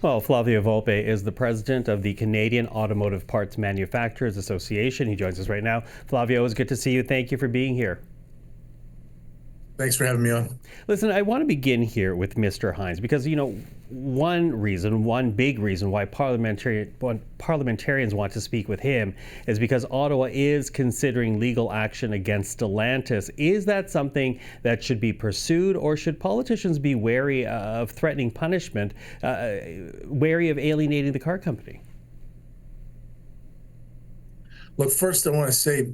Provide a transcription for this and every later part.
Well, Flavio Volpe is the president of the Canadian Automotive Parts Manufacturers Association. He joins us right now. Flavio, it's good to see you. Thank you for being here. Thanks for having me on. Listen, I want to begin here with Mr. Hines because, one big reason why parliamentarians want to speak with him is because Ottawa is considering legal action against Stellantis. Is that something that should be pursued, or should politicians be wary of threatening punishment, wary of alienating the car company? Look, first I want to say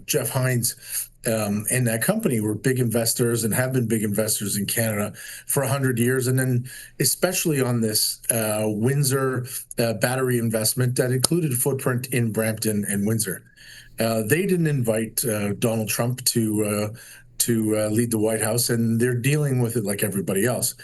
Jeff Hines and that company were big investors and have been big investors in Canada for 100 years. And then especially on this Windsor battery investment that included a footprint in Brampton and Windsor. They didn't invite Donald Trump to lead the White House, and they're dealing with it like everybody else.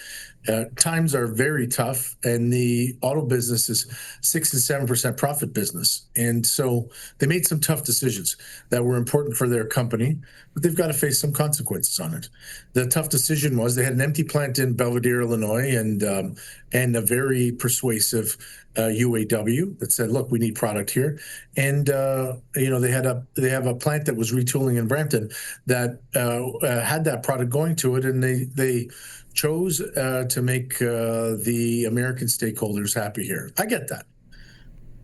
Times are very tough, and the auto business is 6 and 7% profit business. And so they made some tough decisions that were important for their company, but they've got to face some consequences on it. The tough decision was they had an empty plant in Belvidere, Illinois, and a very persuasive UAW that said, "Look, we need product here." And they have a plant that was retooling in Brampton that had that product going to it, and they chose to make the American stakeholders happy here. I get that,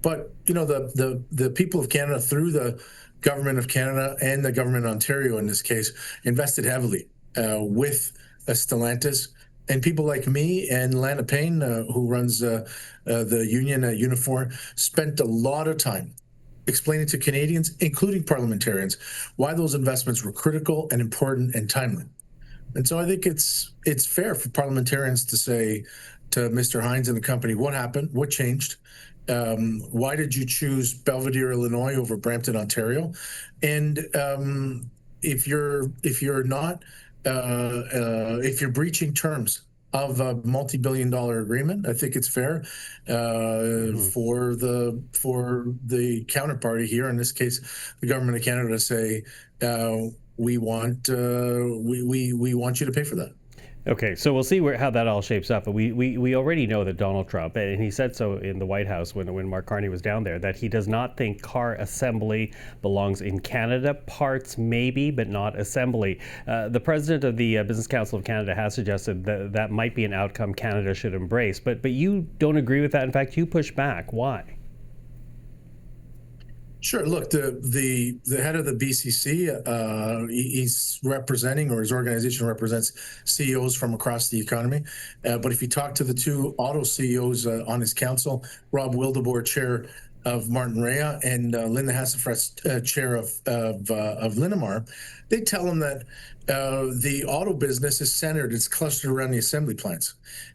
but the people of Canada, through the government of Canada and the government of Ontario in this case, invested heavily with Stellantis. And people like me and Lana Payne, who runs the union at Unifor, spent a lot of time explaining to Canadians, including parliamentarians, why those investments were critical and important and timely. And so I think it's fair for parliamentarians to say to Mr. Hines and the company, what happened, what changed, why did you choose Belvidere, Illinois over Brampton, Ontario, and if you're breaching terms of a multi-billion-dollar agreement, I think it's fair for the counterparty here, in this case, the government of Canada, to say we want you to pay for that. Okay, so we'll see how that all shapes up. But we already know that Donald Trump, and he said so in the White House when Mark Carney was down there, that he does not think car assembly belongs in Canada. Parts maybe, but not assembly. The president of the Business Council of Canada has suggested that that might be an outcome Canada should embrace. But you don't agree with that. In fact, you push back. Why? Sure. Look, the head of the BCC, he's representing, or his organization represents, CEOs from across the economy. But if you talk to the two auto CEOs on his council, Rob Wildeboer, chair of Martin Rea, and Linda Hasenfratz, chair of Linamar, they tell him that the auto business is centered, it's clustered around the assembly plants.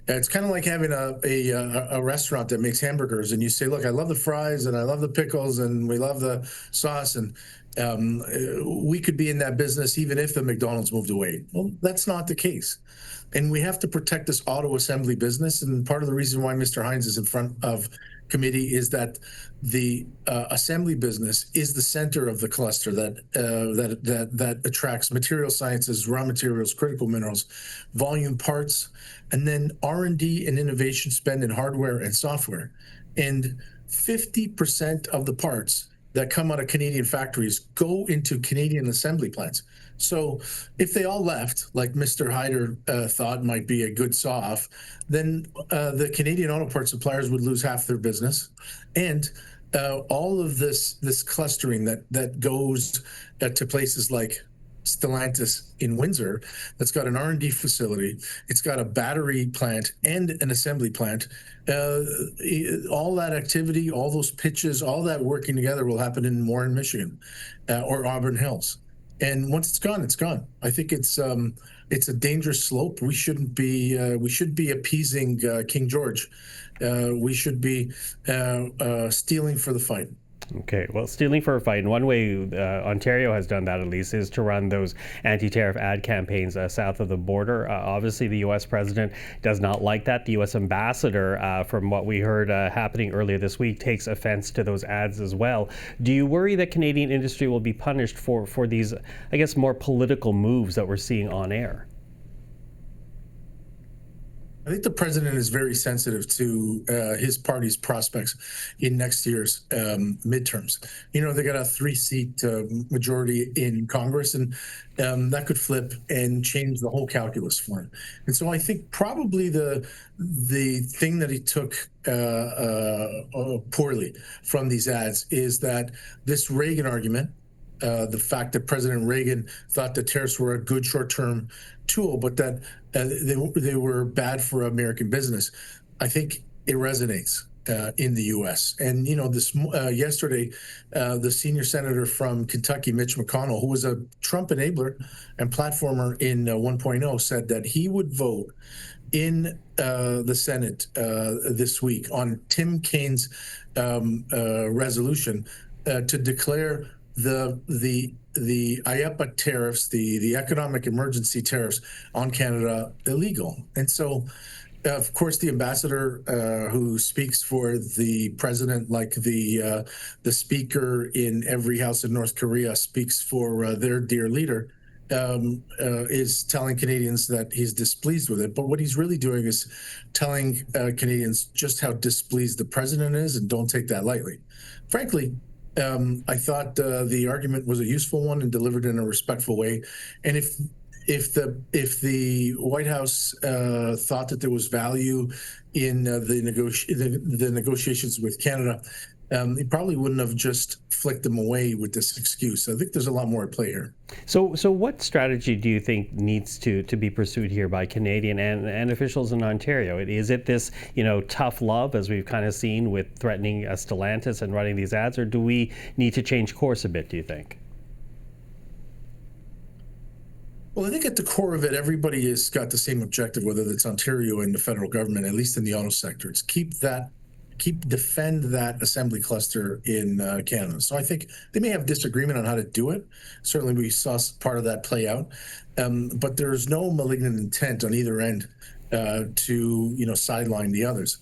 It's kind of like having a restaurant that makes hamburgers, and you say, "Look, I love the fries, and I love the pickles, and we love the sauce, and we could be in that business even if the McDonald's moved away." Well, that's not the case. And we have to protect this auto assembly business. And part of the reason why Mr. Hines is in front of committee is that the assembly business is the center of the cluster that attracts material sciences, raw materials, critical minerals, volume parts, and then R&D and innovation spend in hardware and software. And 50% of the parts that come out of Canadian factories go into Canadian assembly plants. So if they all left, like Mr. Hyder thought might be a good saw-off, then the Canadian auto parts suppliers would lose half their business. And all of this clustering that goes to places like Stellantis in Windsor, that's got an R&D facility, it's got a battery plant and an assembly plant. All that activity, all those pitches, all that working together will happen in Warren, Michigan, or Auburn Hills. And once it's gone, it's gone. I think it's a dangerous slope. We should be appeasing King George. We should be stealing for the fight. Okay, well, stealing for a fight, and one way Ontario has done that, at least, is to run those anti-tariff ad campaigns south of the border. Obviously, the U.S. president does not like that. The U.S. ambassador, from what we heard happening earlier this week, takes offense to those ads as well. Do you worry that Canadian industry will be punished for these, I guess, more political moves that we're seeing on air? I think the president is very sensitive to his party's prospects in next year's midterms. You know, they got a 3-seat majority in Congress, and that could flip and change the whole calculus for him. And so I think probably the thing that he took poorly from these ads is that this Reagan argument, the fact that President Reagan thought that tariffs were a good short-term tool, but that they were bad for American business. I think it resonates in the U.S. And, you know, this yesterday, the senior senator from Kentucky, Mitch McConnell, who was a Trump enabler and platformer in 1.0, said that he would vote in the Senate this week on Tim Kaine's resolution to declare the IEEPA tariffs, the economic emergency tariffs on Canada illegal. And so, of course, the ambassador who speaks for the president, like the speaker in every house in North Korea speaks for their dear leader, is telling Canadians that he's displeased with it. But what he's really doing is telling Canadians just how displeased the president is, and don't take that lightly. Frankly, I thought the argument was a useful one and delivered in a respectful way. And if the White House thought that there was value in the negotiations with Canada, he probably wouldn't have just flicked them away with this excuse. I think there's a lot more at play here. So what strategy do you think needs to be pursued here by Canadian and officials in Ontario? Is it this, you know, tough love, as we've kind of seen with threatening Stellantis and running these ads, or do we need to change course a bit, do you think? Well, I think at the core of it, everybody has got the same objective, whether it's Ontario and the federal government, at least in the auto sector. It's defend that assembly cluster in Canada. So I think they may have disagreement on how to do it. Certainly, we saw part of that play out, but there's no malignant intent on either end to, you know, sideline the others.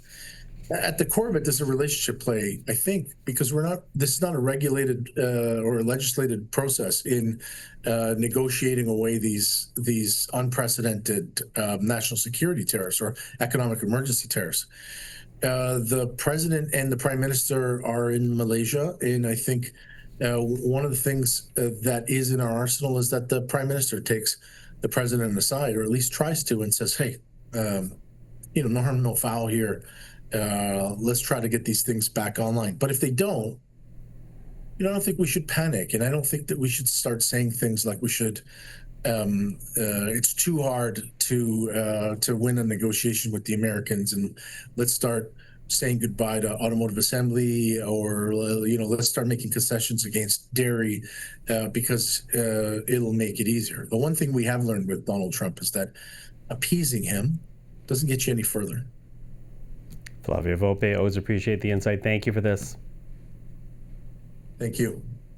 At the core of it, there's a relationship play, I think, because this is not a regulated or a legislated process in negotiating away these unprecedented national security tariffs or economic emergency tariffs. The president and the prime minister are in Malaysia, and I think one of the things that is in our arsenal is that the prime minister takes the president aside, or at least tries to, and says, "Hey, you know, no harm, no foul here. Let's try to get these things back online." But if they don't, you know, I don't think we should panic, and I don't think that we should start saying things like we should. It's too hard to win a negotiation with the Americans, and let's start saying goodbye to automotive assembly, or you know, let's start making concessions against dairy because it'll make it easier. The one thing we have learned with Donald Trump is that appeasing him doesn't get you any further. Flavio Volpe, always appreciate the insight. Thank you for this. Thank you.